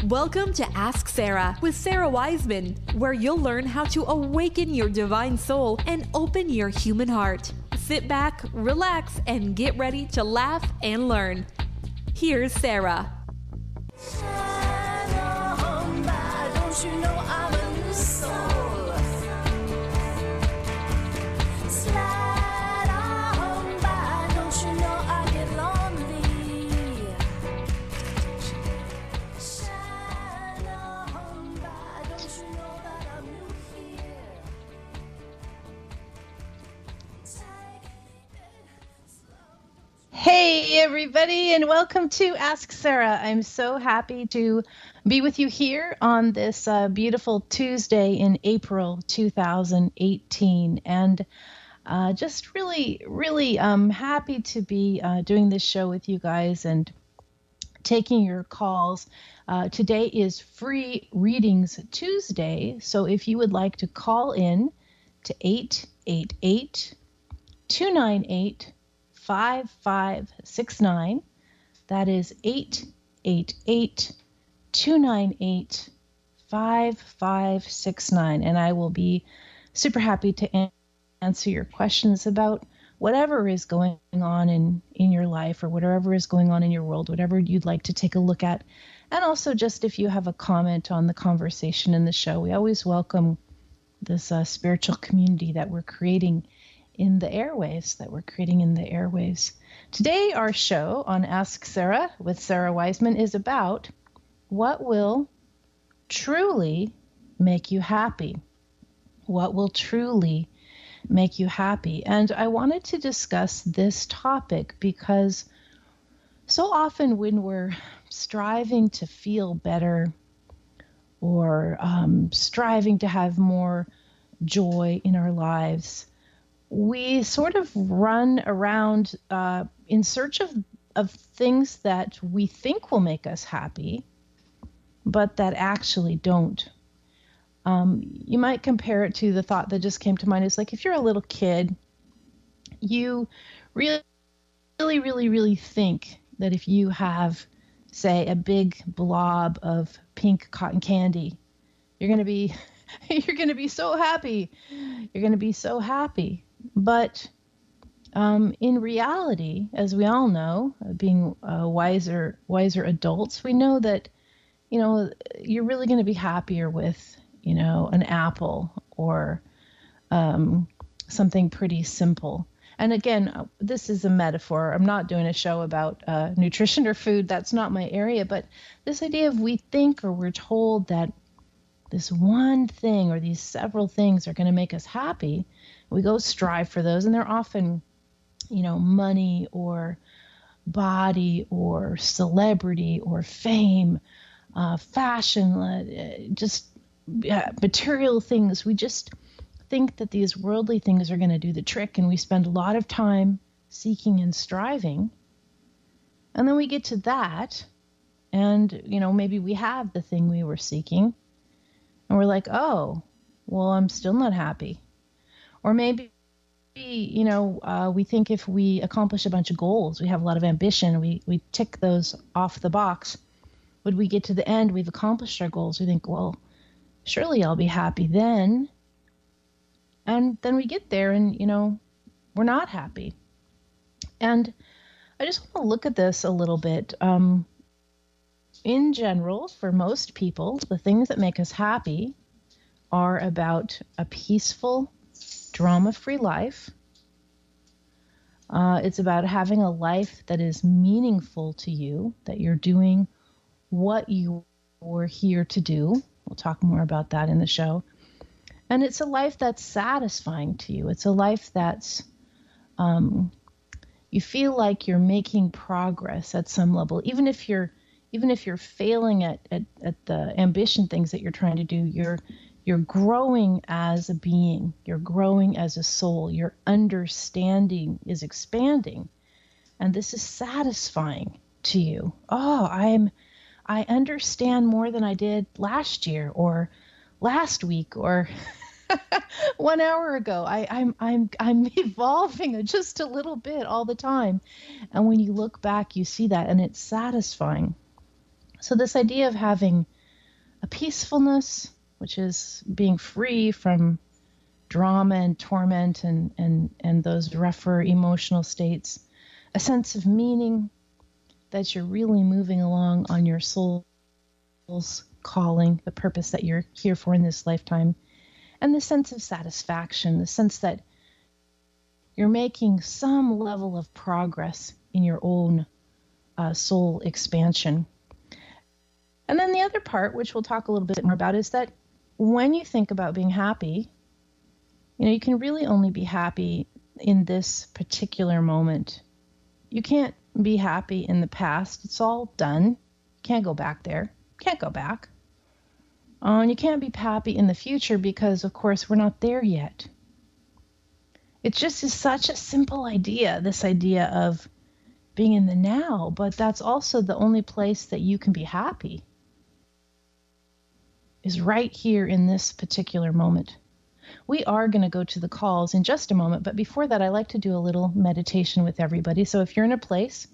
Welcome to Ask Sara with Sara Wiseman, where you'll learn how to awaken your divine soul and open your human heart. Sit back, relax, and get ready to laugh and learn. Here's Sara. Hey everybody, and welcome to Ask Sara. I'm so happy to be with you here on this beautiful Tuesday in April 2018, and just really happy to be doing this show with you guys and taking your calls. Today is Free Readings Tuesday, so if you would like to call in to 888-298-5569. That is 888-298-5569. And I will be super happy to answer your questions about whatever is going on in your life or whatever is going on in your world, whatever you'd like to take a look at. And also just if you have a comment on the conversation in the show, we always welcome this spiritual community that we're creating in the airwaves, Today, our show on Ask Sara with Sara Wiseman is about what will truly make you happy. What will truly make you happy? And I wanted to discuss this topic because so often when we're striving to feel better or striving to have more joy in our lives, we sort of run around in search of things that we think will make us happy, but that actually don't. You might compare it to the thought that just came to mind is like if you're a little kid, you really think that if you have, say, a big blob of pink cotton candy, you're going to be so happy. You're going to be so happy. But in reality, as we all know, being wiser adults, we know that, you're really going to be happier with, an apple or something pretty simple. And again, this is a metaphor. I'm not doing a show about nutrition or food. That's not my area. But this idea of we think or we're told that this one thing or these several things are going to make us happy. We go strive for those, and they're often, money or body or celebrity or fame, fashion, just material things. We just think that these worldly things are going to do the trick, and we spend a lot of time seeking and striving. And then we get to that, and, maybe we have the thing we were seeking, and we're like, oh, well, I'm still not happy. Or maybe, we think if we accomplish a bunch of goals, we have a lot of ambition, we tick those off the box. When we get to the end, we've accomplished our goals. We think, well, surely I'll be happy then. And then we get there and, we're not happy. And I just want to look at this a little bit. In general, for most people, the things that make us happy are about a peaceful, drama-free life. It's about having a life that is meaningful to you, that you're doing what you were here to do. We'll talk more about that in the show. And it's a life that's satisfying to you. It's a life that's, you feel like you're making progress at some level. Even if you're failing at the ambition things that you're trying to do, you're growing as a being, you're growing as a soul, your understanding is expanding, and this is satisfying to you. Oh, I understand more than I did last year or last week or 1 hour ago. I'm evolving just a little bit all the time, and when you look back, you see that, and it's satisfying. So this idea of having a peacefulness, which is being free from drama and torment and those rougher emotional states, a sense of meaning that you're really moving along on your soul's calling, the purpose that you're here for in this lifetime, and the sense of satisfaction, the sense that you're making some level of progress in your own soul expansion. And then the other part, which we'll talk a little bit more about, is that when you think about being happy, you can really only be happy in this particular moment. You can't be happy in the past. It's all done. You can't go back there. Can't go back. And you can't be happy in the future because, of course, we're not there yet. It's just such a simple idea, this idea of being in the now, but that's also the only place that you can be happy, is right here in this particular moment. We are going to go to the calls in just a moment, but before that, I like to do a little meditation with everybody. So if you're in a place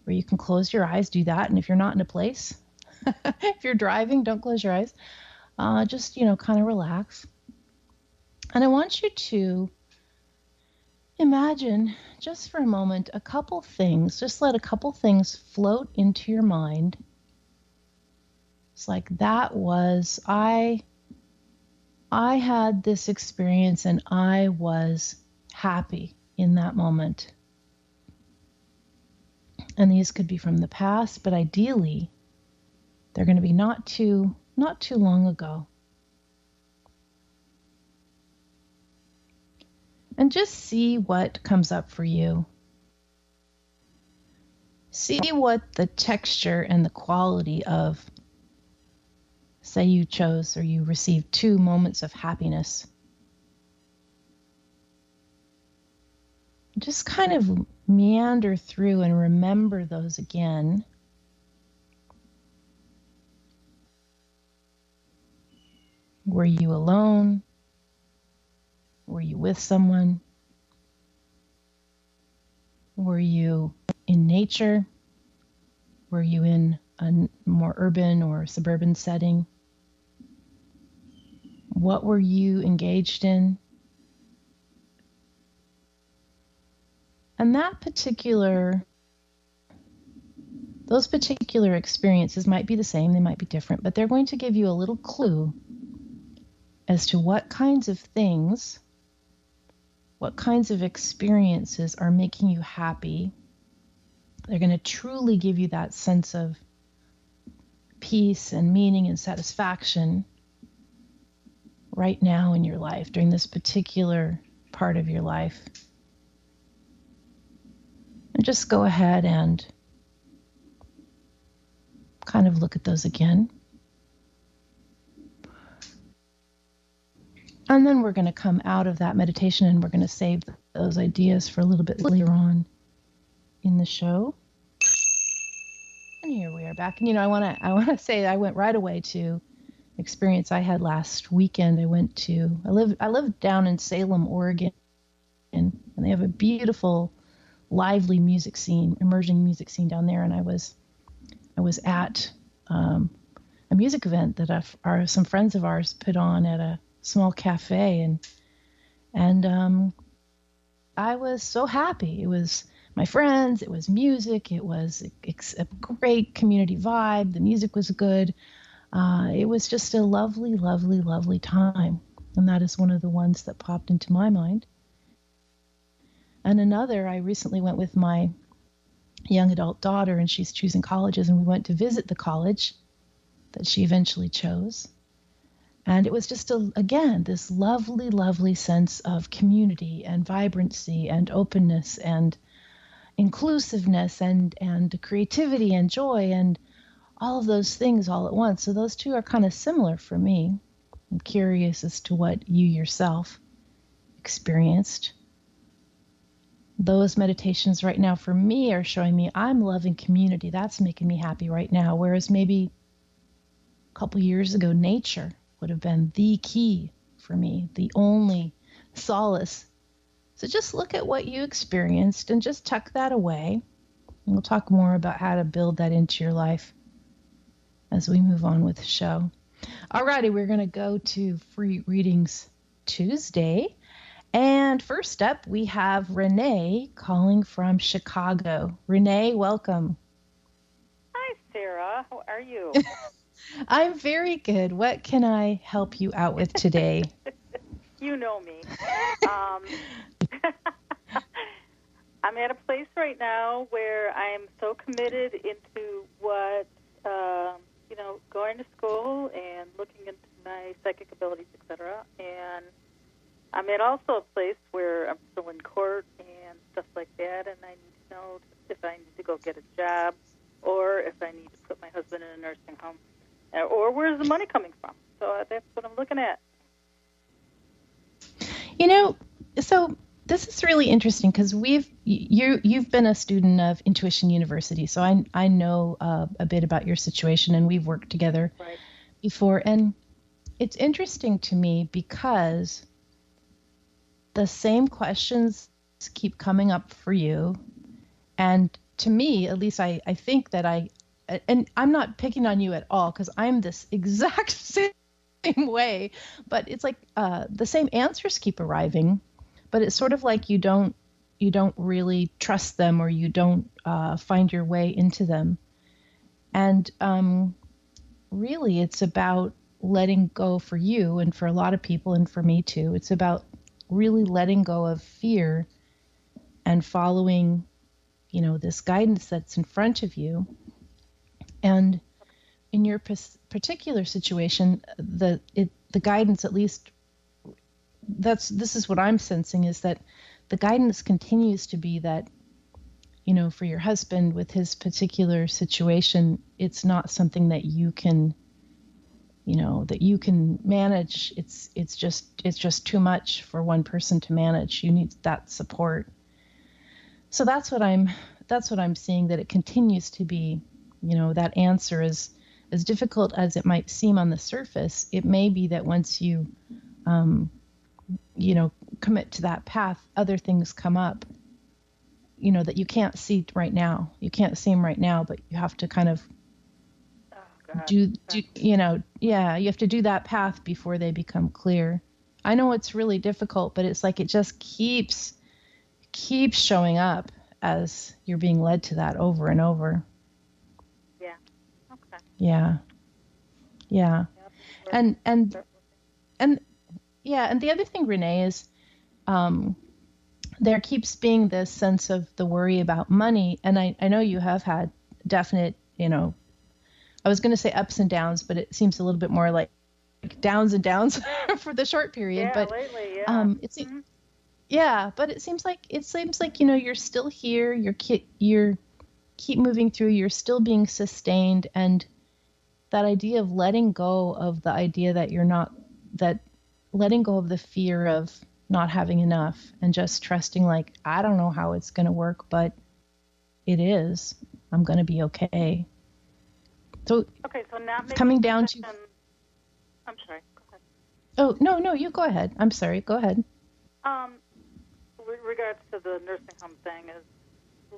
where you can close your eyes, do that. And if you're not in a place, if you're driving, don't close your eyes. Just, kind of relax. And I want you to imagine just for a moment a couple things. Just let a couple things float into your mind. It's like that was, I had this experience and I was happy in that moment. And these could be from the past, but ideally, they're going to be not too long ago. And just see what comes up for you. See what the texture and the quality of, say you chose or you received 2 moments of happiness. Just kind of meander through and remember those again. Were you alone? Were you with someone? Were you in nature? Were you in a more urban or suburban setting? What were you engaged in? And those particular experiences might be the same, they might be different, but they're going to give you a little clue as to what kinds of things, what kinds of experiences are making you happy. They're going to truly give you that sense of peace and meaning and satisfaction right now in your life, during this particular part of your life. And just go ahead and kind of look at those again. And then we're going to come out of that meditation and we're going to save those ideas for a little bit later on in the show. And here we are back. And I want to say I went right away to experience I had last weekend. I live down in Salem, Oregon, and they have a beautiful, lively music scene, emerging music scene down there. And I was at a music event that some friends of ours put on at a small cafe, and I was so happy. It was my friends, it was music, it was a great community vibe. The music was good. It was just a lovely, lovely, lovely time. And that is one of the ones that popped into my mind. And another, I recently went with my young adult daughter, and she's choosing colleges, and we went to visit the college that she eventually chose. And it was just, again, this lovely, lovely sense of community and vibrancy and openness and inclusiveness and creativity and joy and all of those things all at once. So those two are kind of similar for me. I'm curious as to what you yourself experienced. Those meditations right now for me are showing me I'm loving community. That's making me happy right now. Whereas maybe a couple years ago, nature would have been the key for me, the only solace. So just look at what you experienced and just tuck that away. And we'll talk more about how to build that into your life. as we move on with the show. Alrighty, we're going to go to Free Readings Tuesday. And first up, we have Renee calling from Chicago. Renee, welcome. Hi, Sarah. How are you? I'm very good. What can I help you out with today? You know me. I'm at a place right now where I'm so committed into what, going to school and looking into my psychic abilities, etc. And I'm at also a place where I'm still in court and stuff like that, and I need to know if I need to go get a job or if I need to put my husband in a nursing home, or where's the money coming from. So that's what I'm looking at. So this is really interesting because you've been a student of Intuition University, so I know a bit about your situation, and we've worked together before. And it's interesting to me because the same questions keep coming up for you, and to me, at least, I think that and I'm not picking on you at all because I'm this exact same way, but it's like the same answers keep arriving. But it's sort of like you don't really trust them, or you don't find your way into them. And really, it's about letting go for you, and for a lot of people, and for me too. It's about really letting go of fear and following, this guidance that's in front of you. And in your particular situation, the guidance, at least, this is what I'm sensing, is that the guidance continues to be that, for your husband with his particular situation, it's not something that you can, manage. It's just too much for one person to manage. You need that support. So that's what I'm seeing, that it continues to be, that answer is as difficult as it might seem on the surface. It may be that once you, commit to that path, other things come up, that you can't see right now. You can't see them right now, but you have to kind of you have to do that path before they become clear. I know it's really difficult, but it's like it just keeps showing up as you're being led to that over and over. Yeah. Okay. Yeah. Yeah. And the other thing, Renee, is there keeps being this sense of the worry about money. And I know you have had definite, I was going to say ups and downs, but it seems a little bit more like downs and downs for the short period. Yeah, but lately, yeah. Yeah, but it seems like you're still here. You're keep moving through. You're still being sustained, and that idea of letting go of the idea that you're not, that letting go of the fear of not having enough, and just trusting, like, I don't know how it's going to work, but it is. I'm going to be okay. So not coming down to. I'm sorry. Go ahead. Oh, no, you go ahead. I'm sorry. Go ahead. With regards to the nursing home thing, is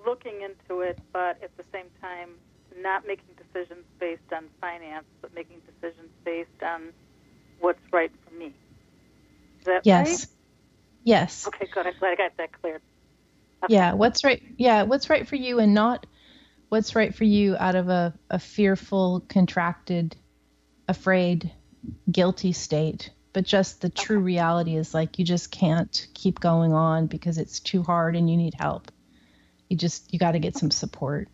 looking into it, but at the same time, not making decisions based on finance, but making decisions based on what's right for me. Is that right? Yes. Okay, good. I'm glad I got that cleared. Okay. Yeah, what's right? Yeah, what's right for you, and not what's right for you out of a fearful, contracted, afraid, guilty state. But just the true reality is, like, you just can't keep going on because it's too hard and you need help. You got to get some support.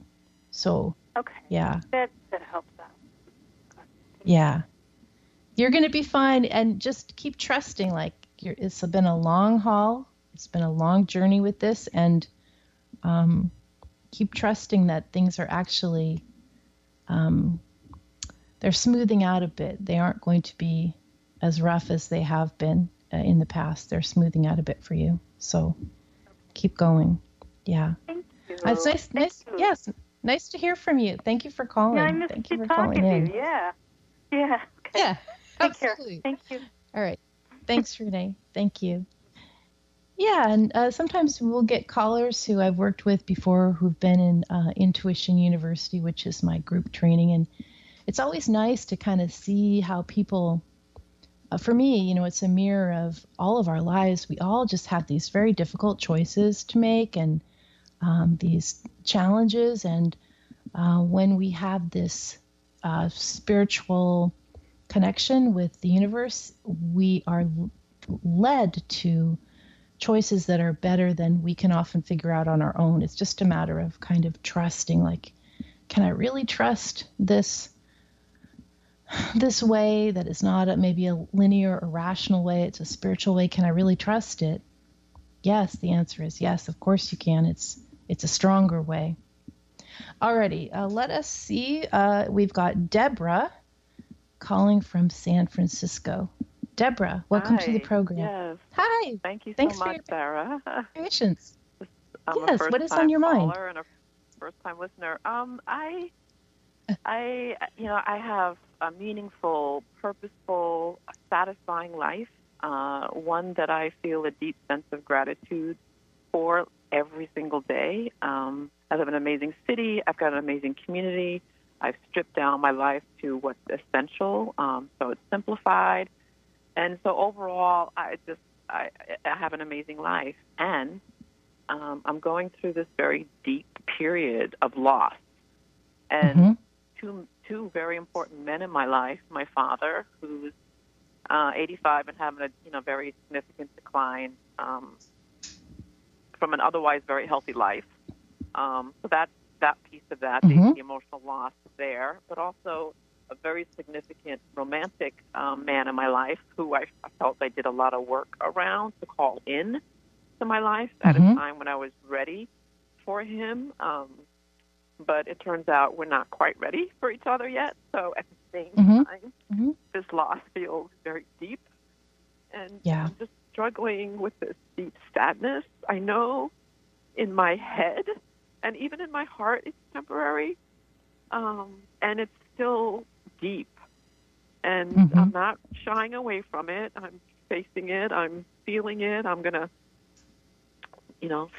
So, yeah. That helps out. Yeah. You're going to be fine, and just keep trusting. Like, it's been a long haul. It's been a long journey with this, and keep trusting that things are actually, they're smoothing out a bit. They aren't going to be as rough as they have been in the past. They're smoothing out a bit for you. So keep going. Yeah. Thank you. Yes. Nice to hear from you. Thank you for calling. Yeah, I miss Thank you for talking calling to you. Yeah. Yeah. Okay. Yeah. Take Absolutely. care. Thank you. All right. Thanks, Renee. Thank you. Yeah, and sometimes we'll get callers who I've worked with before who've been in Intuition University, which is my group training, and it's always nice to kind of see how people, for me, it's a mirror of all of our lives. We all just have these very difficult choices to make, and these challenges. And when we have this spiritual connection with the universe, we are led to choices that are better than we can often figure out on our own. It's just a matter of kind of trusting, like, can I really trust this way that is not maybe a linear or rational way? It's a spiritual way. Can I really trust it? Yes, the answer is yes. Of course you can. It's a stronger way. Alrighty, let us see. We've got Deborah calling from San Francisco. Deborah, welcome to the program. Yes. Hi. Thank you Thanks so much, for your Sarah. patience. I'm Yes, a what is on your mind? caller and a first-time listener. I have a meaningful, purposeful, satisfying life. One that I feel a deep sense of gratitude for every single day. I live in an amazing city. I've got an amazing community. I've stripped down my life to what's essential, so it's simplified. And so overall, I have an amazing life. And I'm going through this very deep period of loss. And two very important men in my life, my father, who's 85 and having a very significant decline from an otherwise very healthy life. So that piece of that, the emotional loss there, but also a very significant romantic man in my life who I felt I did a lot of work around to call in to my life at a time when I was ready for him. But it turns out we're not quite ready for each other yet. So at the same time, this loss feels very deep. And I'm just struggling with this deep sadness. I know in my head and even in my heart it's temporary. And it's still deep. And I'm not shying away from it. I'm facing it. I'm feeling it. I'm going to,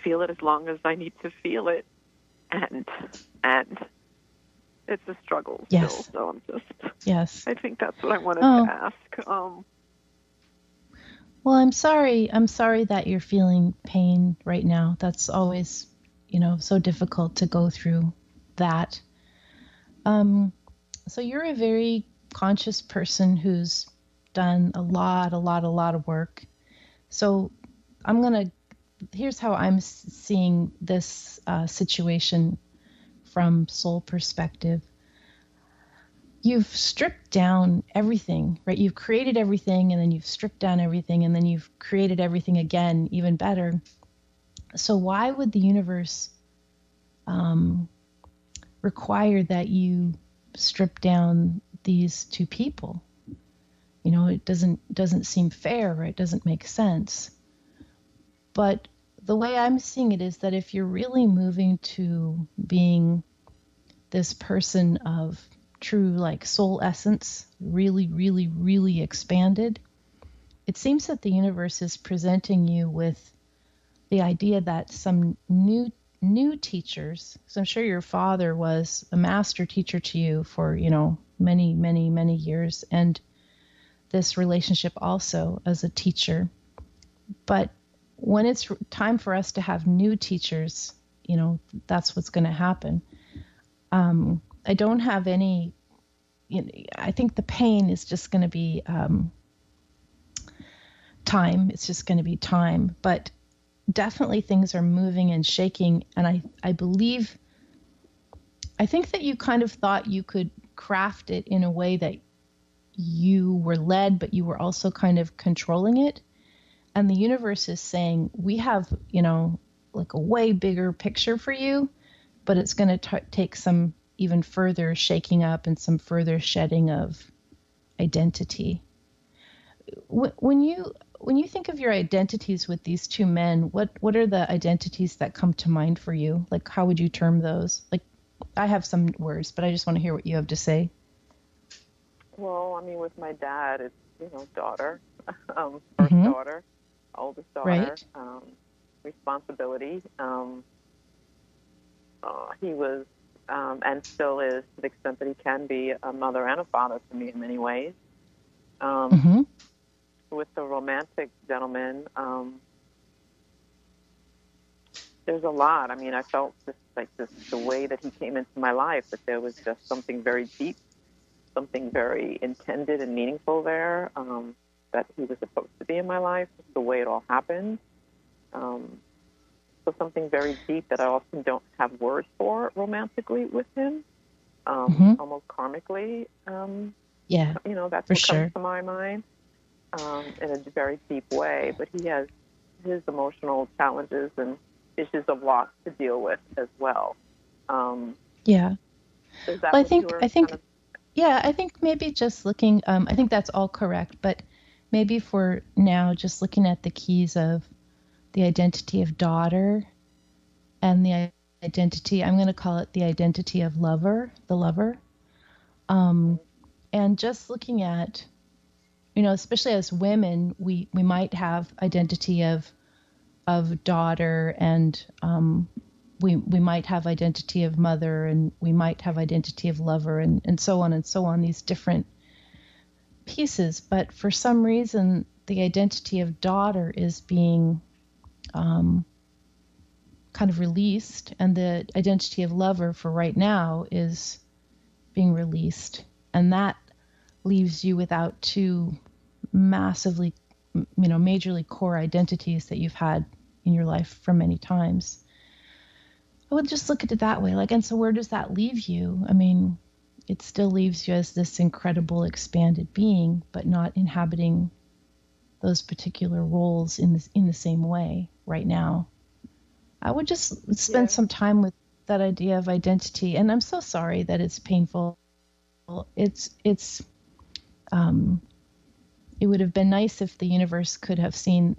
feel it as long as I need to feel it. And it's a struggle still. So I'm just, I think that's what I wanted to ask. Well, I'm sorry that you're feeling pain right now. That's always, so difficult to go through that. So you're a very conscious person who's done a lot of work. So here's how I'm seeing this situation from soul perspective. You've stripped down everything, right? You've created everything, and then you've stripped down everything, and then you've created everything again, even better. So why would the universe require that you strip down these two people? It doesn't seem fair, right? It doesn't make sense. But the way I'm seeing it is that if you're really moving to being this person of true, like, soul essence, really, really, really expanded, it seems that the universe is presenting you with the idea that some new teachers, so I'm sure your father was a master teacher to you for, many, many, many years, and this relationship also as a teacher. But when it's time for us to have new teachers, that's what's going to happen. I don't have any, I think the pain is just going to be time. It's just going to be time. But definitely things are moving and shaking. And I think that you kind of thought you could craft it in a way that you were led, but you were also kind of controlling it. And the universe is saying, we have, like a way bigger picture for you, but it's going to take some even further shaking up and some further shedding of identity. When you think of your identities with these two men, what are the identities that come to mind for you? Like, how would you term those? Like, I have some words, but I just want to hear what you have to say. Well, with my dad, it's, daughter, first daughter, oldest daughter, right. Responsibility. He was and still is, to the extent that he can be, a mother and a father to me in many ways. With the romantic gentleman, there's a lot. I mean, I felt the way that he came into my life, that there was just something very deep, something very intended and meaningful there, that he was supposed to be in my life, just the way it all happened. So something very deep that I often don't have words for romantically with him, almost karmically. Yeah, that's for what sure. comes to my mind in a very deep way. But he has his emotional challenges and issues of loss to deal with as well. Yeah. Is that Well, I think maybe just looking, I think that's all correct, but maybe for now, just looking at the keys of the identity of daughter and the identity, I'm going to call it the identity of lover, the lover. And just looking at, especially as women, we might have identity of daughter, and we might have identity of mother, and we might have identity of lover, and so on, these different pieces. But for some reason, the identity of daughter is being kind of released, and the identity of lover for right now is being released. And that leaves you without two massively, majorly core identities that you've had in your life for many times. I would just look at it that way. And so where does that leave you? I mean, it still leaves you as this incredible expanded being, but not inhabiting those particular roles in the same way right now. I would just spend some time with that idea of identity. And I'm so sorry that it's painful. It would have been nice if the universe could have seen,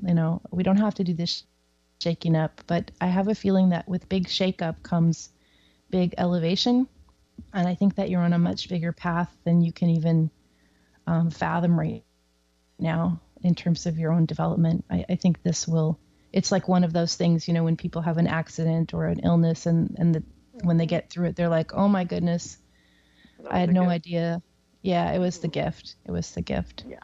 we don't have to do this shaking up, but I have a feeling that with big shakeup comes big elevation. And I think that you're on a much bigger path than you can even fathom right now in terms of your own development. I think it's like one of those things, when people have an accident or an illness and when they get through it, they're like, oh my goodness, I had no idea. Yeah, it was the gift. It was the gift. Yeah.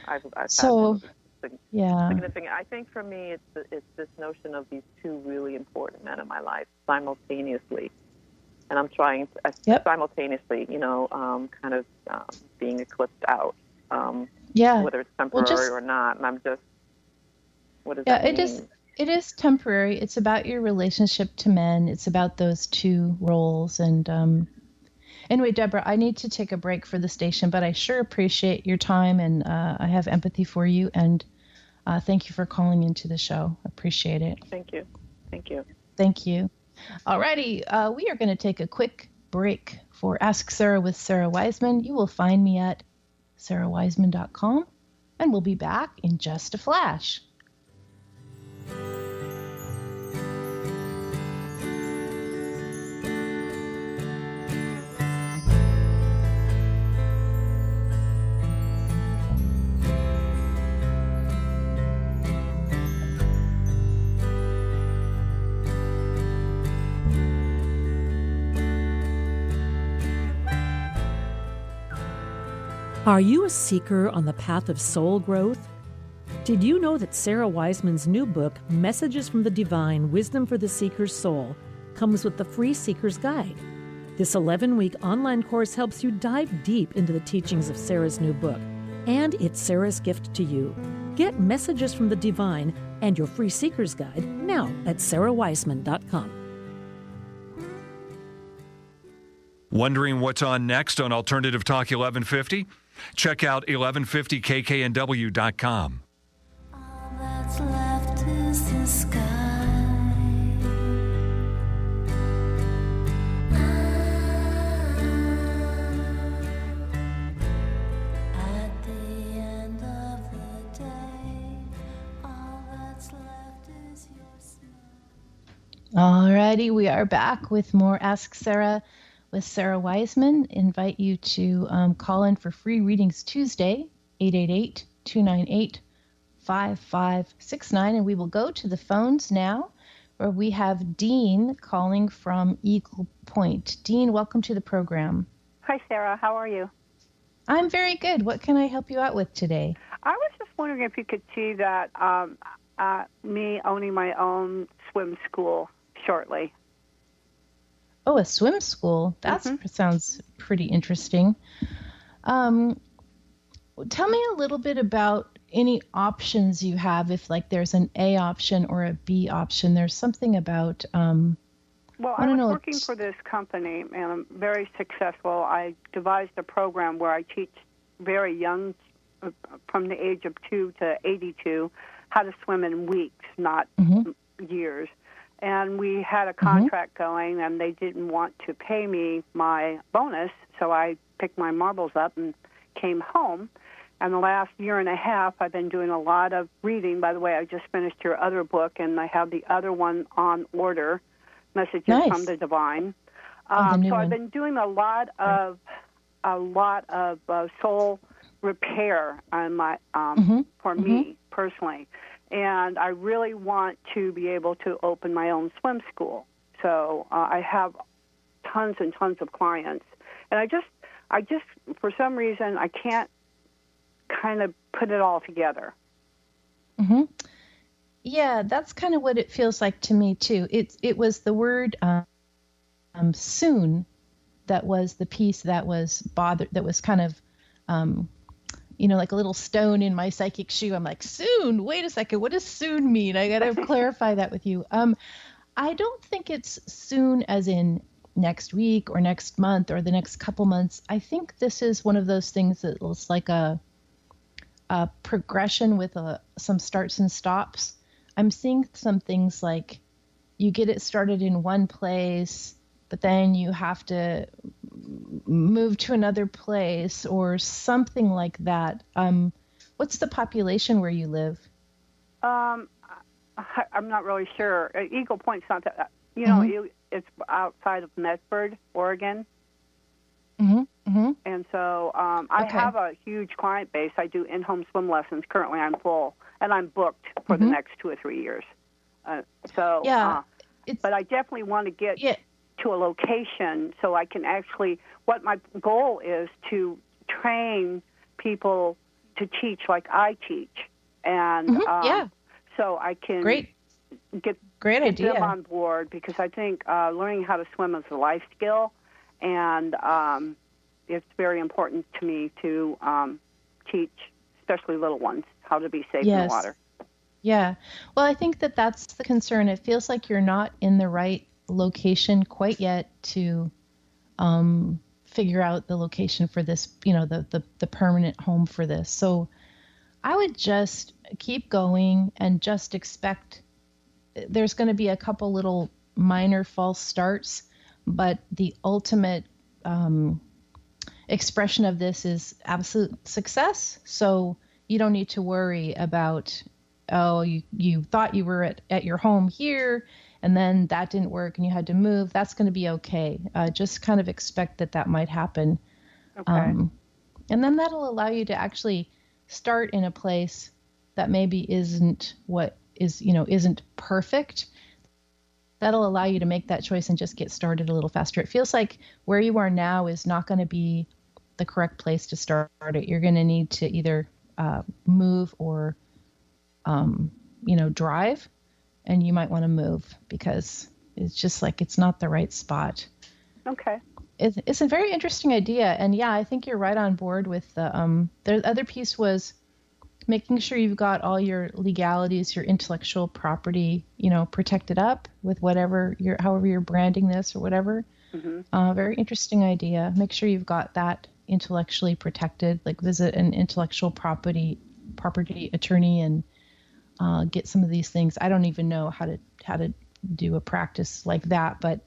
I've so, significant. I think for me, it's this notion of these two really important men in my life simultaneously. And I'm trying to simultaneously, kind of being eclipsed out, whether it's temporary or not. And I'm just, what does that mean? It is temporary. It's about your relationship to men. It's about those two roles. And anyway, Deborah, I need to take a break for the station, but I sure appreciate your time, and I have empathy for you. And thank you for calling into the show. Appreciate it. Thank you. Thank you. Alrighty, we are going to take a quick break for Ask Sarah with Sara Wiseman. You will find me at sarawiseman.com, and we'll be back in just a flash. Are you a seeker on the path of soul growth? Did you know that Sara Wiseman's new book, Messages from the Divine, Wisdom for the Seeker's Soul, comes with the free Seeker's Guide? This 11-week online course helps you dive deep into the teachings of Sara's new book, and it's Sara's gift to you. Get Messages from the Divine and your free Seeker's Guide now at sarawiseman.com. Wondering what's on next on Alternative Talk 1150? Check out 1150kknw.com. All that's left is the sky. At the end of the day, all that's left is your smile. Alrighty, we are back with more Ask Sara with Sara Wiseman. Invite you to call in for free readings Tuesday, 888-298-5569. And we will go to the phones now where we have Dean calling from Eagle Point. Dean, welcome to the program. Hi, Sarah. How are you? I'm very good. What can I help you out with today? I was just wondering if you could see that me owning my own swim school shortly. Oh, a swim school. That sounds pretty interesting. Tell me a little bit about any options you have. If like there's an A option or a B option, there's something about. Well, I was working for this company, and I'm very successful. I devised a program where I teach very young, from the age of 2 to 82, how to swim in weeks, not years. And we had a contract going, and they didn't want to pay me my bonus, so I picked my marbles up and came home. And the last year and a half, I've been doing a lot of reading. By the way, I just finished your other book, and I have the other one on order, Messages from the Divine. So I've been doing a lot of soul repair on my for me personally, and I really want to be able to open my own swim school. So I have tons and tons of clients, and I just for some reason I can't kind of put it all together. Yeah, that's kind of what it feels like to me too. It was the word soon that was the piece that was that was kind of like a little stone in my psychic shoe. I'm like, soon, wait a second, what does soon mean? I got to clarify that with you. I don't think it's soon as in next week or next month or the next couple months. I think this is one of those things that looks like a progression with some starts and stops. I'm seeing some things like you get it started in one place, but then you have to move to another place or something like that. What's the population where you live? I'm not really sure. Eagle Point's not that, it's outside of Medford, Oregon. And so I have a huge client base. I do in-home swim lessons. Currently I'm full, and I'm booked for the next 2 or 3 years. But I definitely want to get to a location so I can actually, what my goal is to train people to teach like I teach. And so I can get them on board, because I think learning how to swim is a life skill, and it's very important to me to teach, especially little ones, how to be safe in the water. Yeah. Well, I think that's the concern. It feels like you're not in the right location quite yet to figure out the location for this, the permanent home for this. So I would just keep going and just expect there's going to be a couple little minor false starts, but the ultimate expression of this is absolute success. So you don't need to worry about, you thought you were at your home here and then that didn't work and you had to move. That's going to be okay. Just kind of expect that might happen. Okay. And then that'll allow you to actually start in a place that maybe isn't perfect. That'll allow you to make that choice and just get started a little faster. It feels like where you are now is not going to be the correct place to start it. You're going to need to either move or, drive, and you might want to move because it's just like it's not the right spot. Okay. It's a very interesting idea, and yeah, I think you're right on board with the other piece was making sure you've got all your legalities, your intellectual property, protected up with however you're branding this or whatever. Very interesting idea. Make sure you've got that intellectually protected, like visit an intellectual property attorney and get some of these things. I don't even know how to do a practice like that, but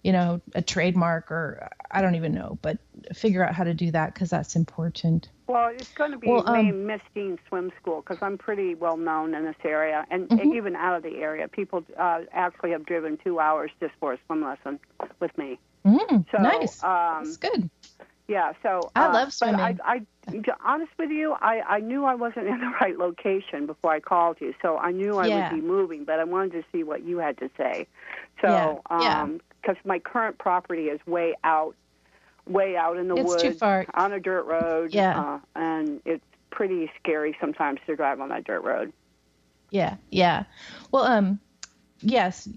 a trademark, or I don't even know, but figure out how to do that because that's important. Well, it's going to be named Miss Dean Swim School because I'm pretty well known in this area, and even out of the area. People actually have driven 2 hours just for a swim lesson with me. So, nice. That's good. Yeah, so I love swimming. But to be honest with you, I knew I wasn't in the right location before I called you, so I knew I would be moving, but I wanted to see what you had to say. So, because my current property is way out in the woods, too far. On a dirt road, and it's pretty scary sometimes to drive on that dirt road. Yeah. Well, yes.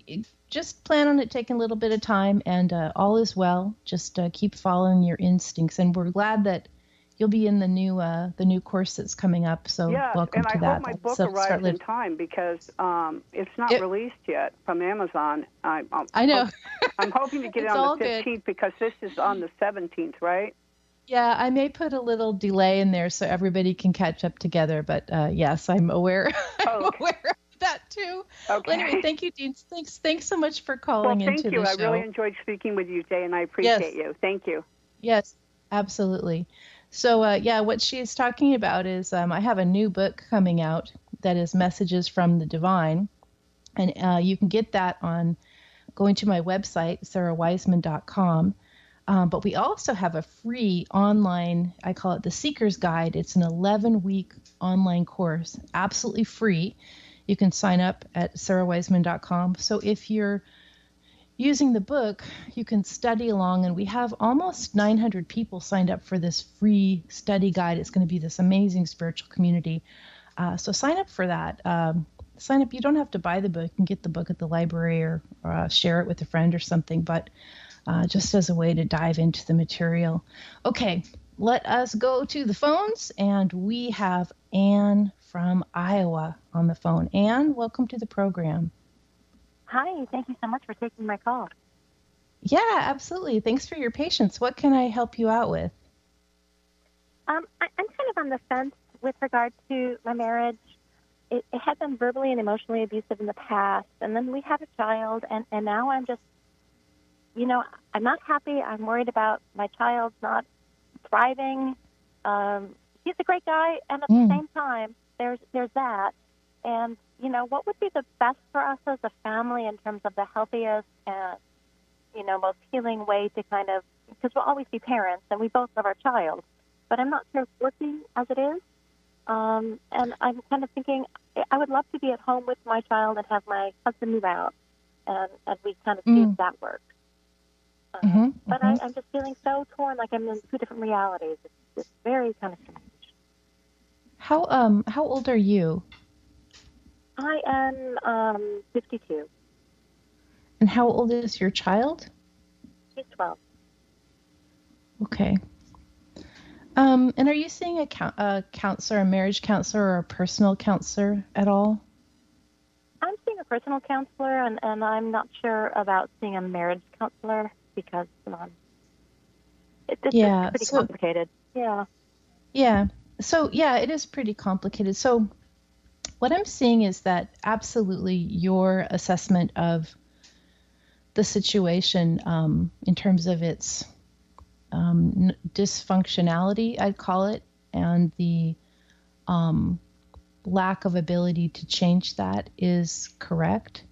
Just plan on it taking a little bit of time, and all is well. Just keep following your instincts, and we're glad that you'll be in the new course that's coming up. So welcome to that. And I hope my book arrives in time because it's not released yet from Amazon. I know. I'm hoping to get it on the 15th because this is on the 17th, right? Yeah, I may put a little delay in there so everybody can catch up together. But yes, I'm aware. I'm aware of that too. Okay. Well, anyway, thank you, Dean. Thanks so much for calling into the show. Thank you. I really enjoyed speaking with you today, and I appreciate you. Thank you. Yes, absolutely. So, what she is talking about is I have a new book coming out that is Messages from the Divine, and you can get that on going to my website, sarawiseman.com. But we also have a free online, I call it the Seeker's Guide. It's an 11-week online course, absolutely free. You can sign up at sarawiseman.com. So if you're using the book, you can study along, and we have almost 900 people signed up for this free study guide. It's going to be this amazing spiritual community. So sign up for that. Sign up. You don't have to buy the book. You can get the book at the library or share it with a friend or something, but just as a way to dive into the material. Okay, let us go to the phones, and we have Anne from Iowa on the phone. Anne, welcome to the program. Hi, thank you so much for taking my call. Yeah, absolutely. Thanks for your patience. What can I help you out with? I'm kind of on the fence with regard to my marriage. It had been verbally and emotionally abusive in the past, and then we had a child, and now I'm just, I'm not happy. I'm worried about my child's not thriving. He's a great guy, and at the same time, there's that. And, what would be the best for us as a family in terms of the healthiest and, most healing way to kind of, because we'll always be parents and we both love our child, but I'm not sure it's working as it is. And I'm kind of thinking I would love to be at home with my child and have my husband move out, and we kind of see if that works. But I'm just feeling so torn, like I'm in two different realities. It's very kind of strange. How old are you? I am 52. And how old is your child? She's 12. Okay. And are you seeing a counselor, a marriage counselor, or a personal counselor at all? I'm seeing a personal counselor, and I'm not sure about seeing a marriage counselor because it's pretty complicated. Yeah. Yeah. So, it is pretty complicated. So what I'm seeing is that absolutely your assessment of the situation in terms of its dysfunctionality, I'd call it, and the lack of ability to change that is correct.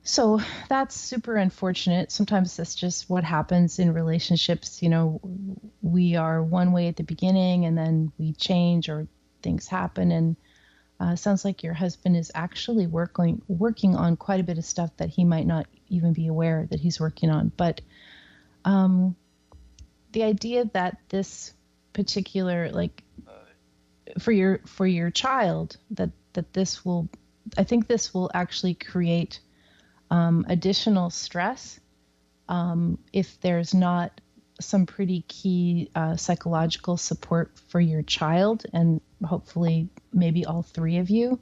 So that's super unfortunate. Sometimes that's just what happens in relationships. We are one way at the beginning and then we change or things happen. And sounds like your husband is actually working on quite a bit of stuff that he might not even be aware that he's working on. But the idea that this particular, for your child, that this will, I think this will actually create additional stress if there's not some pretty key psychological support for your child, and hopefully maybe all three of you.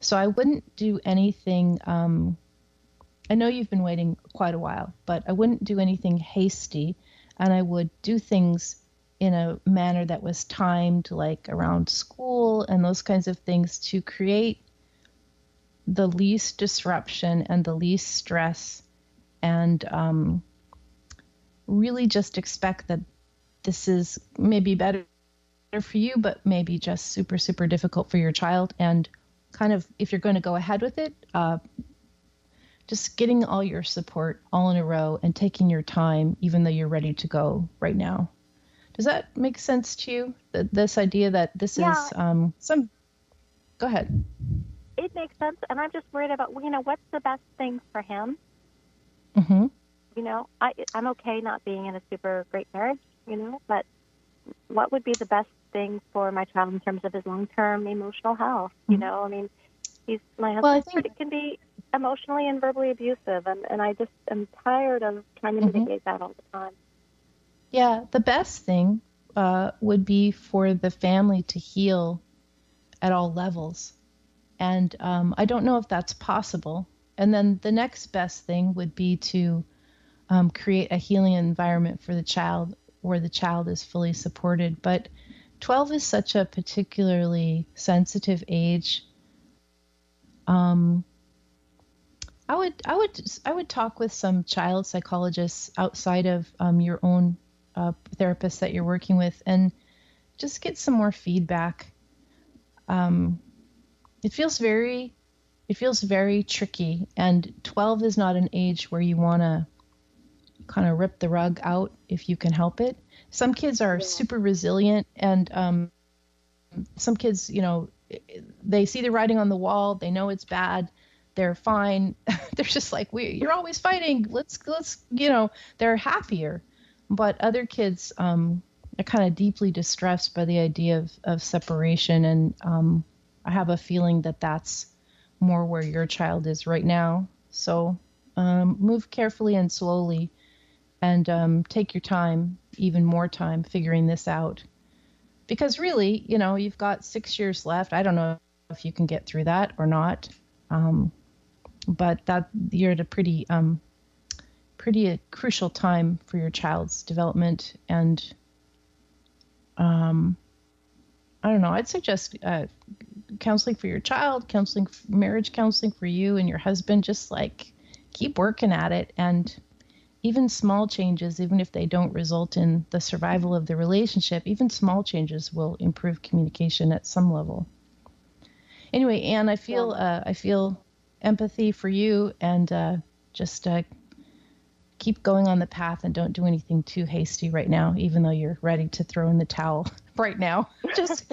So I wouldn't do anything. I know you've been waiting quite a while, but I wouldn't do anything hasty, and I would do things in a manner that was timed, like around school and those kinds of things, to create the least disruption and the least stress, and really just expect that this is maybe better for you, but maybe just super, super difficult for your child. And kind of, if you're going to go ahead with it, just getting all your support all in a row and taking your time, even though you're ready to go right now. Does that make sense to you? This idea that this is some. Go ahead. It makes sense, and I'm just worried about what's the best thing for him. Mm-hmm. I'm okay not being in a super great marriage, but what would be the best thing for my child in terms of his long-term emotional health? Mm-hmm. My husband can be emotionally and verbally abusive, and I just am tired of trying to mitigate that all the time. Yeah, the best thing would be for the family to heal at all levels. And I don't know if that's possible. And then the next best thing would be to create a healing environment for the child where the child is fully supported. But 12 is such a particularly sensitive age. I would talk with some child psychologists outside of your own therapist that you're working with, and just get some more feedback. It feels very tricky, and 12 is not an age where you want to kind of rip the rug out if you can help it. Some kids are super resilient, and some kids, they see the writing on the wall, they know it's bad, they're fine. They're just like, you're always fighting. Let's they're happier. But other kids are kind of deeply distressed by the idea of separation, and I have a feeling that that's more where your child is right now. So move carefully and slowly, and take your time, even more time, figuring this out. Because really, you've got 6 years left. I don't know if you can get through that or not, but that you're at a pretty crucial time for your child's development. And I don't know, I'd suggest counseling for your child, marriage counseling for you and your husband. Just keep working at it, and even small changes, even if they don't result in the survival of the relationship, even small changes will improve communication at some level. Anyway, Anne, I feel empathy for you, and just keep going on the path, and don't do anything too hasty right now, even though you're ready to throw in the towel right now. Just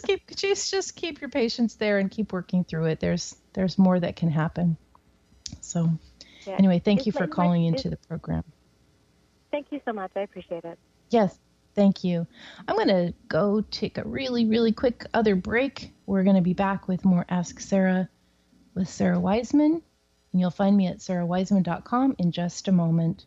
keep your patience there and keep working through it. There's more that can happen. So anyway, thank you for calling into the program. Thank you so much. I appreciate it. Yes, thank you. I'm going to go take a really, really quick other break. We're going to be back with more Ask Sara with Sara Wiseman. And you'll find me at sarawiseman.com in just a moment.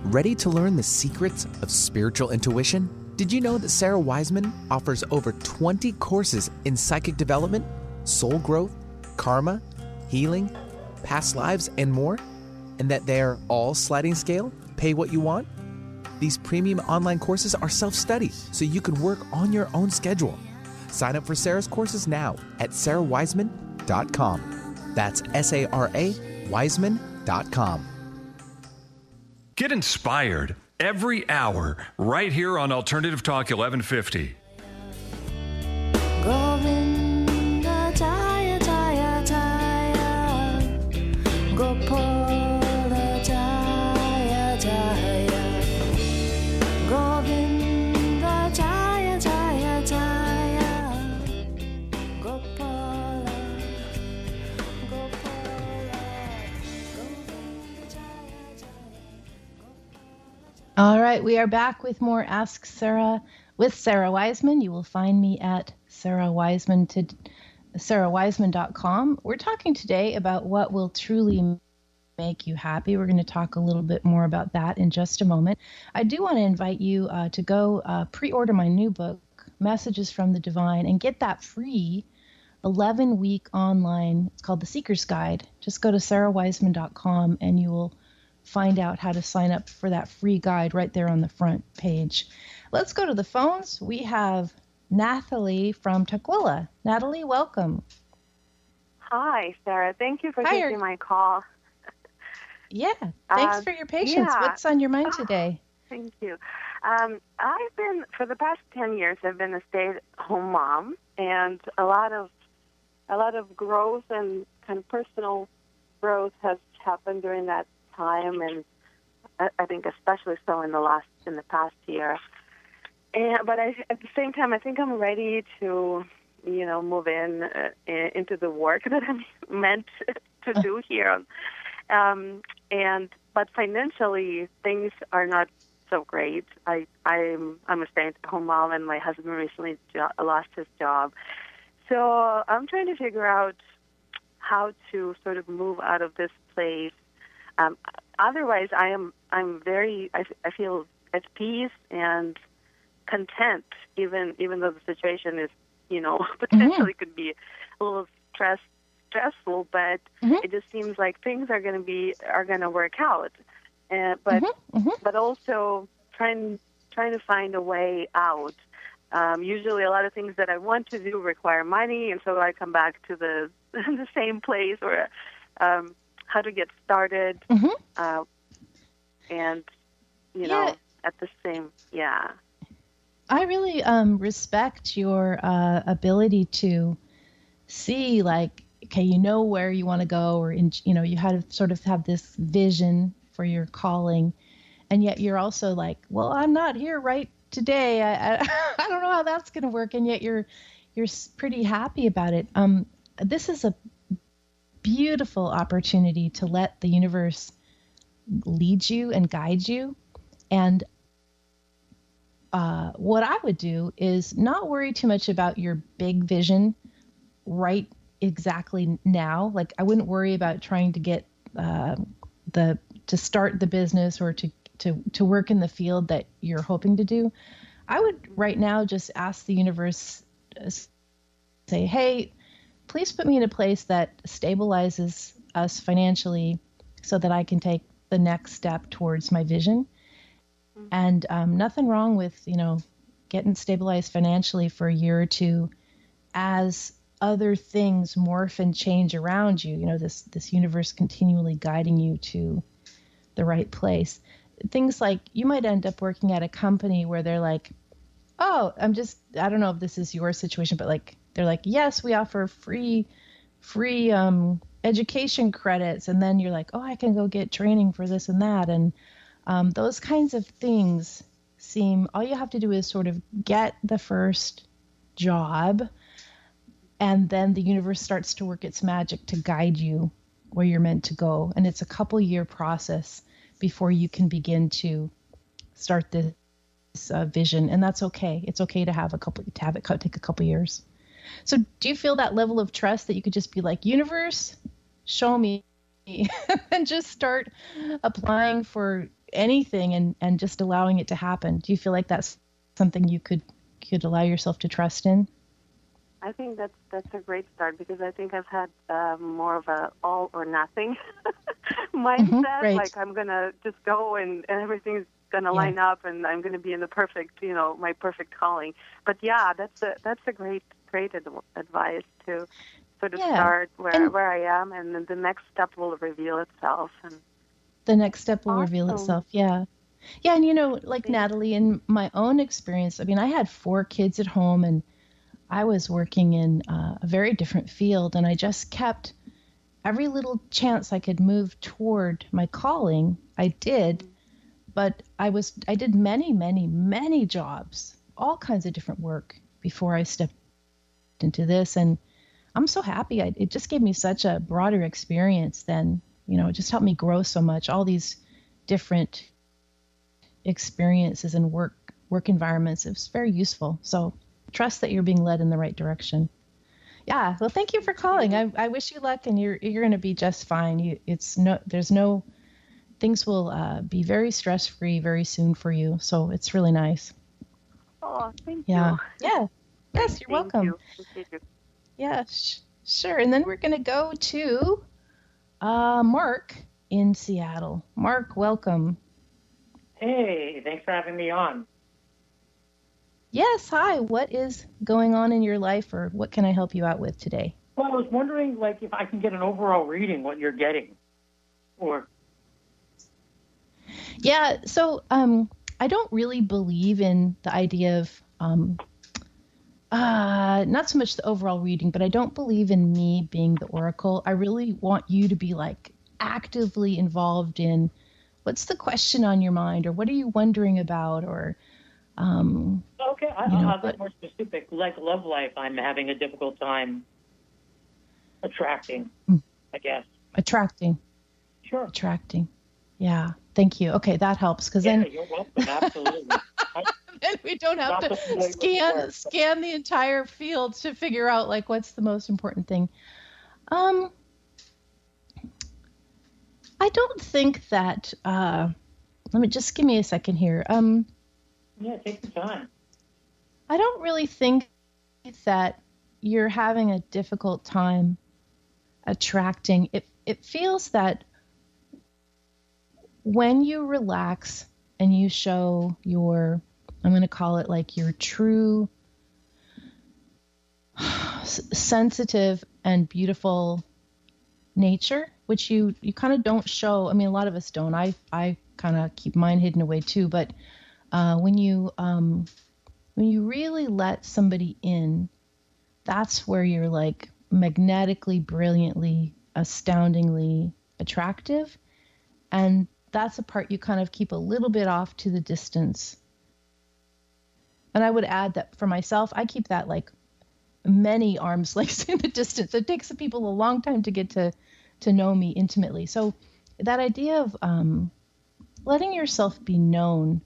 Ready to learn the secrets of spiritual intuition? Did you know that Sara Wiseman offers over 20 courses in psychic development, soul growth, karma, healing, past lives, and more? And that they're all sliding scale, pay what you want? These premium online courses are self-study, so you can work on your own schedule. Sign up for Sara's courses now at sarawiseman.com. That's SARA Wiseman.com. Get inspired every hour right here on Alternative Talk 1150. Govinda Jaya Jaya Jaya Gopola Jaya Jaya Govinda Jaya Jaya Jaya Gopola All right, we are back with more Ask Sara with Sara Wiseman. You will find me at sarawiseman.com. We're talking today about what will truly make you happy. We're going to talk a little bit more about that in just a moment. I do want to invite you to go pre-order my new book, Messages from the Divine, and get that free 11-week online. It's called The Seeker's Guide. Just go to sarawiseman.com and you will find out how to sign up for that free guide right there on the front page. Let's go to the phones. We have Natalie from Tukwila. Natalie, welcome. Hi, Sarah. Thank you for taking my call. Yeah, thanks for your patience. Yeah. What's on your mind today? Thank you. I've been, for the past 10 years, I've been a stay-at-home mom, and a lot of growth and kind of personal growth has happened during that time, and I think especially so in the past year. But at the same time, I think I'm ready to, move into the work that I'm meant to do here. But financially, things are not so great. I'm a stay-at-home mom, and my husband recently lost his job. So I'm trying to figure out how to sort of move out of this place. Otherwise, I feel at peace and content, even though the situation is, potentially could be a little stressful, but it just seems like things are going to work out. But also trying to find a way out. Usually, a lot of things that I want to do require money, and so I come back to the same place or how to get started, and at the same, I really respect your ability to see, like, okay, you know where you want to go, or you had to sort of have this vision for your calling, and yet you're also like, well, I'm not here right today. I don't know how that's going to work, and yet you're pretty happy about it. This is a beautiful opportunity to let the universe lead you and guide you. And what I would do is not worry too much about your big vision right exactly now. Like, I wouldn't worry about trying to get to start the business or to work in the field that you're hoping to do. I would right now just ask the universe, say, hey, please put me in a place that stabilizes us financially so that I can take the next step towards my vision. And nothing wrong with, getting stabilized financially for a year or two as other things morph and change around you, this universe continually guiding you to the right place. Things like you might end up working at a company where they're like, oh, I don't know if this is your situation, but like, they're like, yes, we offer free education credits. And then you're like, oh, I can go get training for this and that. And those kinds of things all you have to do is sort of get the first job, and then the universe starts to work its magic to guide you where you're meant to go. And it's a couple-year process before you can begin to start this vision. And that's okay. It's okay to have it take a couple years. So do you feel that level of trust that you could just be like, universe, show me, and just start applying for anything and just allowing it to happen? Do you feel like that's something you could allow yourself to trust in? I think that's a great start, because I think I've had more of a all or nothing mindset. Right. Like, I'm gonna just go and everything's gonna line up, and I'm gonna be in the perfect, my perfect calling. But that's a great advice to sort of start where I am, and then the next step will reveal itself. And the next step will reveal itself. Yeah. Yeah. And like Natalie, in my own experience, I mean, I had 4 kids at home, and I was working in a very different field, and I just kept every little chance I could move toward my calling. I did, but I did many, many, many jobs, all kinds of different work before I stepped into this. And I'm so happy. It just gave me such a broader experience than, it just helped me grow so much, all these different experiences and work environments. It was very useful. So trust that you're being led in the right direction. Yeah. Well, thank you for calling. I wish you luck, and you're going to be just fine. Things will be very stress-free very soon for you. So it's really nice. Oh, thank you. Yeah. Yes, you're welcome. Thank you. Yeah, sure. And then we're going to go to Mark in Seattle. Mark, welcome. Hey, thanks for having me on. Yes, hi. What is going on in your life, or what can I help you out with today? Well, I was wondering, like, if I can get an overall reading, what you're getting, or. Yeah. So, I don't really believe in the idea of, not so much the overall reading, but I don't believe in me being the oracle. I really want you to be like actively involved in what's the question on your mind, or what are you wondering about, or. Okay, I'll get more specific. Like love life, I'm having a difficult time attracting, I guess. Attracting. Sure. Attracting. Yeah. Thank you. Okay, that helps because then. You're welcome. Absolutely. Then we don't have to scan the entire field to figure out like what's the most important thing. I don't think that. Let me just give me a second here. Yeah, take your time. I don't really think that you're having a difficult time attracting. It feels that when you relax and you show your, I'm going to call it like your true sensitive and beautiful nature, which you kind of don't show. I mean, a lot of us don't. I kind of keep mine hidden away too. But when you really let somebody in, that's where you're like magnetically, brilliantly, astoundingly attractive. And that's a part you kind of keep a little bit off to the distance. And I would add that for myself, I keep that like many arms lengths in the distance. It takes the people a long time to get to know me intimately. So that idea of letting yourself be known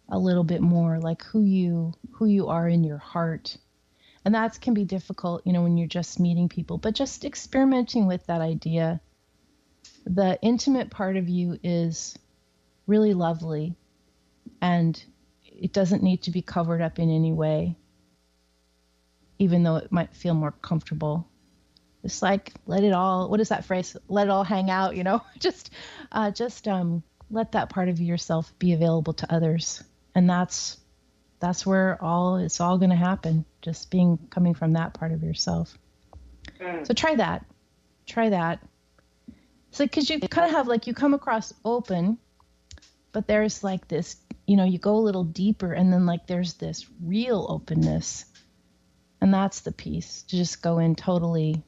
a little bit more, like who you are in your heart. And that can be difficult, when you're just meeting people, but just experimenting with that idea. The intimate part of you is really lovely, and it doesn't need to be covered up in any way, even though it might feel more comfortable. It's like, let it all, what is that phrase? Let it all hang out, just let that part of yourself be available to others. And that's where it's all going to happen. Just coming from that part of yourself. So try that. So, because you kind of have like, you come across open, but there's like this, you go a little deeper, and then like there's this real openness. And that's the piece, to just go in totally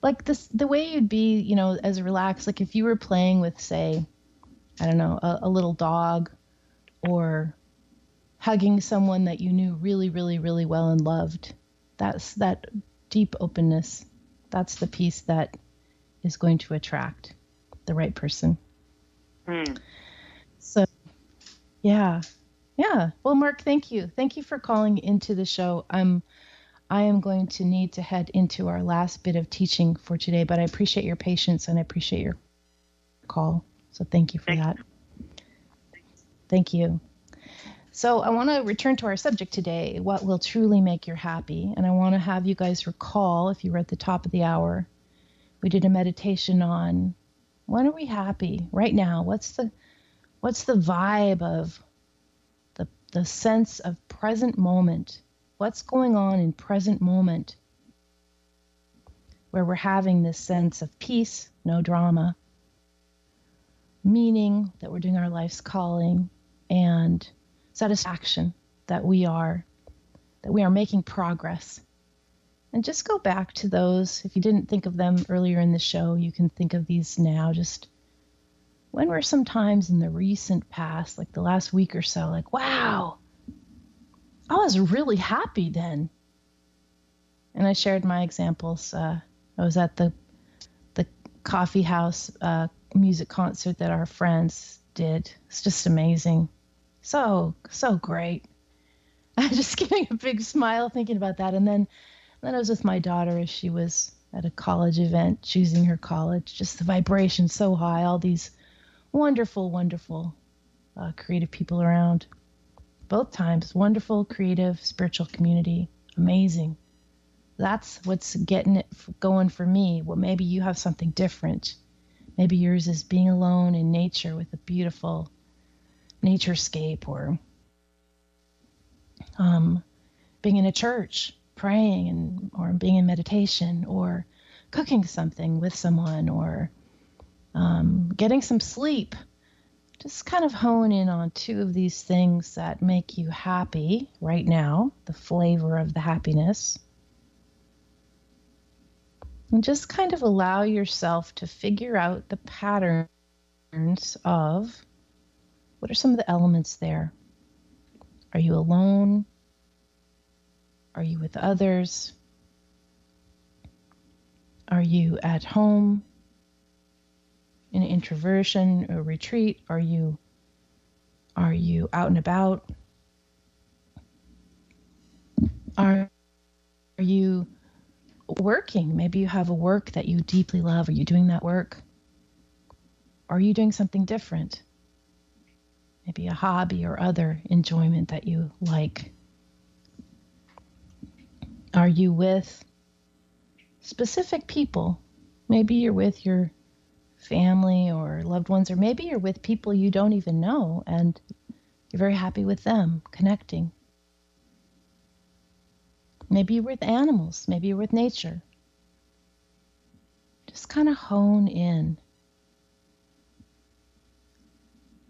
like this, the way you'd be, as relaxed, like if you were playing with, say, I don't know, a little dog, or hugging someone that you knew really, really, really well and loved. That's that deep openness. That's the piece that is going to attract the right person. So, yeah. Well, Mark, thank you. Thank you for calling into the show. I am going to need to head into our last bit of teaching for today, but I appreciate your patience and I appreciate your call. So thank you for that. Thank you. So I want to return to our subject today, what will truly make you happy. And I want to have you guys recall, if you were at the top of the hour, we did a meditation on when are we happy right now? What's the vibe of the sense of present moment? What's going on in present moment where we're having this sense of peace, no drama, meaning that we're doing our life's calling, and satisfaction that we are making progress. And just go back to those. If you didn't think of them earlier in the show, you can think of these now. Just when were some times in the recent past, like the last week or so, like, wow, I was really happy then. And I shared my examples. I was at the coffee house music concert that our friends did. It's just amazing. So great. I'm just giving a big smile thinking about that. And then I was with my daughter as she was at a college event, choosing her college. Just the vibration so high, all these wonderful, wonderful creative people around. Both times, wonderful, creative, spiritual community. Amazing. That's what's getting it going for me. Well, maybe you have something different. Maybe yours is being alone in nature with a beautiful naturescape, or being in a church praying or being in meditation or cooking something with someone or getting some sleep. Just kind of hone in on 2 of these things that make you happy right now, the flavor of the happiness. And just kind of allow yourself to figure out the patterns of what are some of the elements there. Are you alone? Are you with others? Are you at home in introversion or retreat? Are you out and about? Are you working? Maybe you have a work that you deeply love. Are you doing that work? Are you doing something different? Maybe a hobby or other enjoyment that you like. Are you with specific people? Maybe you're with your family or loved ones, or maybe you're with people you don't even know and you're very happy with them, connecting. Maybe you're with animals, maybe you're with nature. Just kind of hone in.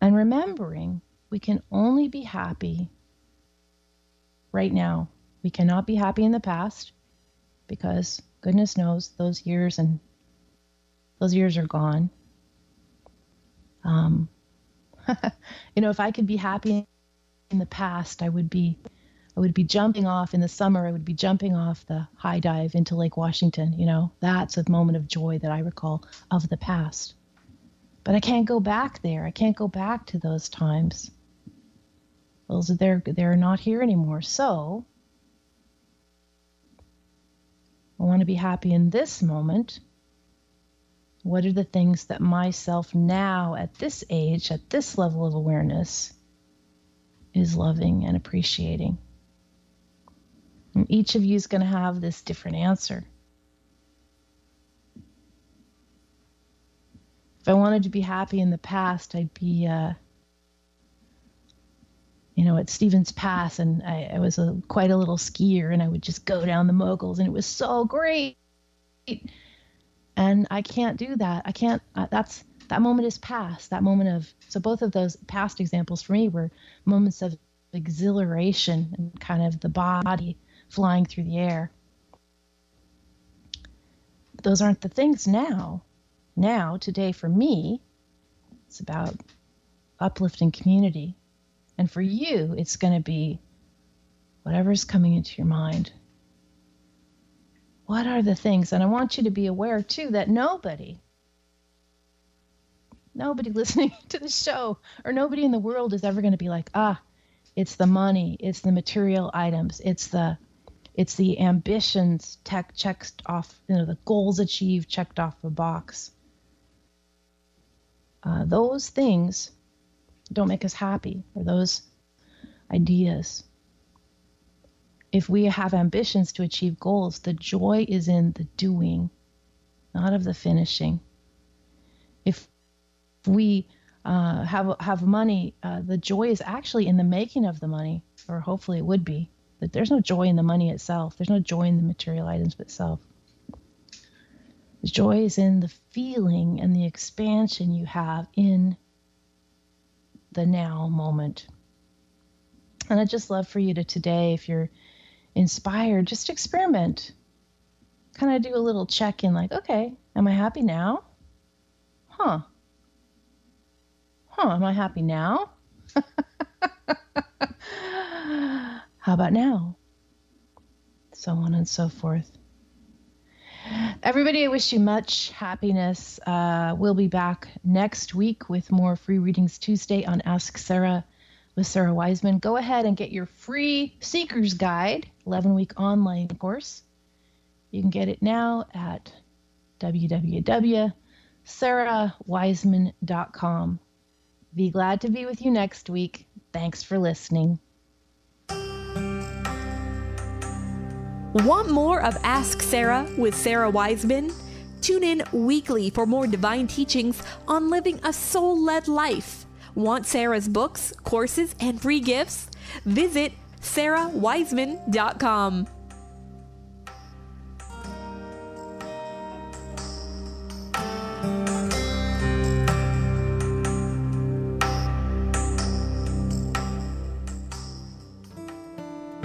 And remembering, we can only be happy right now. We cannot be happy in the past because goodness knows those years are gone. If I could be happy in the past, I would be jumping off in the summer. I would be jumping off the high dive into Lake Washington. That's a moment of joy that I recall of the past. But I can't go back there. I can't go back to those times. They're not here anymore. So I want to be happy in this moment. What are the things that myself now at this age, at this level of awareness, is loving and appreciating? And each of you is going to have this different answer. If I wanted to be happy in the past, I'd be, at Stevens Pass, and I was quite a little skier, and I would just go down the moguls, and it was so great. And I can't do that. I can't. That moment is past. That moment of. So both of those past examples for me were moments of exhilaration and kind of the body flying through the air. But those aren't the things now. Now, today for me, it's about uplifting community. And for you, it's going to be whatever's coming into your mind. What are the things? And I want you to be aware, too, that nobody listening to the show or nobody in the world is ever going to be like, it's the money, it's the material items, it's the ambitions checked off, the goals achieved, checked off a box. Those things don't make us happy, or those ideas. If we have ambitions to achieve goals, the joy is in the doing, not of the finishing. If we have money, the joy is actually in the making of the money, or hopefully it would be. But there's no joy in the money itself. There's no joy in the material items itself. The joy is in the feeling and the expansion you have in the now moment. And I'd just love for you to today, if you're inspired, just experiment. Kind of do a little check-in, like, okay, am I happy now? Am I happy now? How about now? So on and so forth. Everybody, I wish you much happiness. We'll be back next week with more free readings Tuesday on Ask Sara with Sara Wiseman. Go ahead and get your free Seeker's Guide, 11-week online course. You can get it now at www.sarawiseman.com. Be glad to be with you next week. Thanks for listening. Want more of Ask Sara with Sara Wiseman? Tune in weekly for more divine teachings on living a soul-led life. Want Sara's books, courses, and free gifts? Visit sarawiseman.com.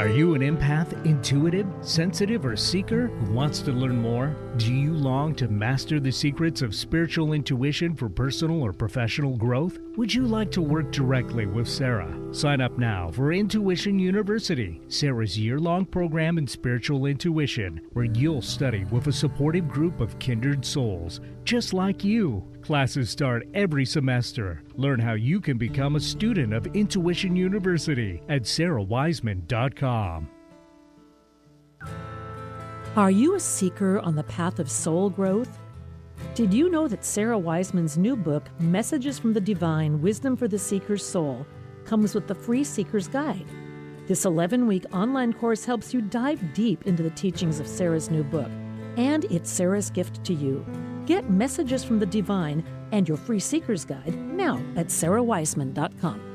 Are you an empath, intuitive, sensitive, or seeker who wants to learn more? Do you long to master the secrets of spiritual intuition for personal or professional growth? Would you like to work directly with Sara? Sign up now for Intuition University, Sara's year-long program in spiritual intuition, where you'll study with a supportive group of kindred souls, just like you. Classes start every semester. Learn how you can become a student of Intuition University at sarawiseman.com. Are you a seeker on the path of soul growth? Did you know that Sara Wiseman's new book, Messages from the Divine, Wisdom for the Seeker's Soul, comes with the free Seeker's Guide? This 11-week online course helps you dive deep into the teachings of Sara's new book, and it's Sara's gift to you. Get Messages from the Divine and your free Seeker's Guide now at sarawiseman.com.